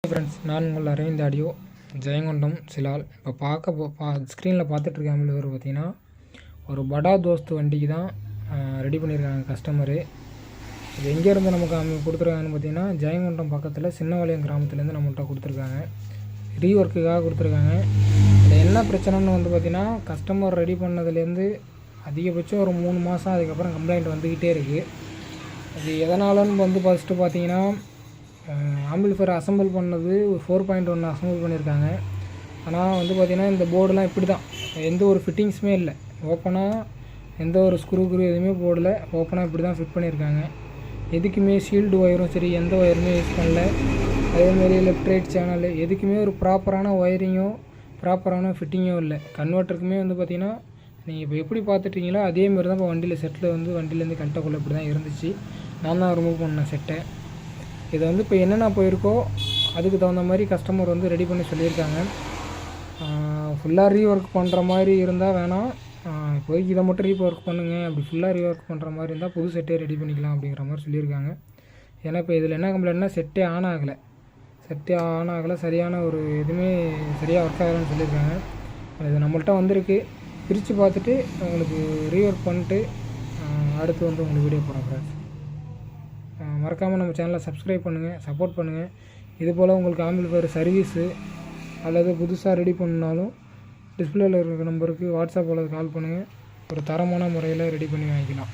Friends, நான் உங்கள் Aravind audio Jayankondam Silal. இப்போ ஸ்க்ரீனில் பார்த்துட்ருக்க ஆம்பிள்ஃபையர் பார்த்தீங்கன்னா ஒரு படா தோஸ்த் வண்டிக்கு தான் ரெடி பண்ணியிருக்காங்க கஸ்டமரு. இது எங்கேருந்து நமக்கு கொடுத்துருக்காங்கன்னு பார்த்தீங்கன்னா ஜெயங்கொண்டம் பக்கத்தில் சின்னவாளையம் கிராமத்துலேருந்து நம்மள்கிட்ட கொடுத்துருக்காங்க. ரீஒர்க்குக்காக கொடுத்துருக்காங்க. இதில் என்ன பிரச்சனைன்னு பார்த்தீங்கன்னா கஸ்டமர் ரெடி பண்ணதுலேருந்து அதிகபட்சம் ஒரு 3 மாதம் அதுக்கப்புறம் கம்ப்ளைண்ட் வந்துக்கிட்டே இருக்குது. இது எதனாலன்னு ஃபஸ்ட்டு பார்த்தீங்கன்னா ஆம்பிள்ஃபையர் அசம்பிள் பண்ணது ஒரு 4.1 அசம்பிள் பண்ணியிருக்காங்க. ஆனால் பார்த்திங்கன்னா இந்த போர்டெலாம் இப்படி தான், எந்த ஒரு ஃபிட்டிங்ஸுமே இல்லை. ஓப்பனாக எந்த ஒரு ஸ்க்ரூ எதுவுமே போடல, ஓப்பனாக இப்படி தான் ஃபிட் பண்ணியிருக்காங்க. எதுக்குமே ஷீல்டு ஒயரும் சரி, எந்த ஒயருமே யூஸ் பண்ணல. அதேமாரி லெஃப்ட் ரைட் சேனல் எதுக்குமே ஒரு ப்ராப்பரான ஒயரிங்கோ ப்ராப்பரான ஃபிட்டிங்கோ இல்லை. கன்வெர்ட்டருக்குமே பார்த்திங்கன்னா நீங்கள் இப்போ எப்படி பார்த்துட்டீங்களோ அதேமாரி தான் இப்போ வண்டியில் செட்டில் வண்டியிலேருந்து கழட்டக்குள்ளே இப்படி தான் இருந்துச்சு. நான் தான் ரிமூவ் பண்ணேன் செட்டை. இதை இப்போ என்னென்ன போயிருக்கோ அதுக்கு தகுந்த மாதிரி கஸ்டமர் ரெடி பண்ணி சொல்லியிருக்காங்க. ஃபுல்லாக ரீஒர்க் பண்ணுற மாதிரி இருந்தால் வேணாம், இப்போதைக்கு இதை மட்டும் ரீஒர்க் பண்ணுங்கள். அப்படி ஃபுல்லாக ரீஒர்க் பண்ணுற மாதிரி இருந்தால் புது செட்டே ரெடி பண்ணிக்கலாம் அப்படிங்கிற மாதிரி சொல்லியிருக்காங்க. ஏன்னா இப்போ இதில் என்ன கம்ப்ளைண்ட்னா செட்டே ஆன் ஆகலை, சரியான ஒரு எதுவுமே சரியாக ஒர்க் ஆகலைன்னு சொல்லியிருக்காங்க. இது நம்மள்கிட்ட வந்திருக்கு. பிரித்து பார்த்துட்டு உங்களுக்கு ரீஒர்க் பண்ணிட்டு அடுத்து உங்களுக்கு வீடியோ போடுறேன் ஃப்ரெண்ட்ஸ். மறக்காமல் நம்ம சேனலை சப்ஸ்கிரைப் பண்ணுங்கள், சப்போர்ட் பண்ணுங்கள். இதுபோல் உங்களுக்கு ஆம்பிள்ஃபையர் சர்வீஸு அல்லது புதுசாக ரெடி பண்ணாலும் டிஸ்பிளேயில் இருக்கிற நம்பருக்கு வாட்ஸ்அப் அல்லது கால் பண்ணுங்கள். ஒரு தரமான முறையில் ரெடி பண்ணி வாங்கிக்கலாம்.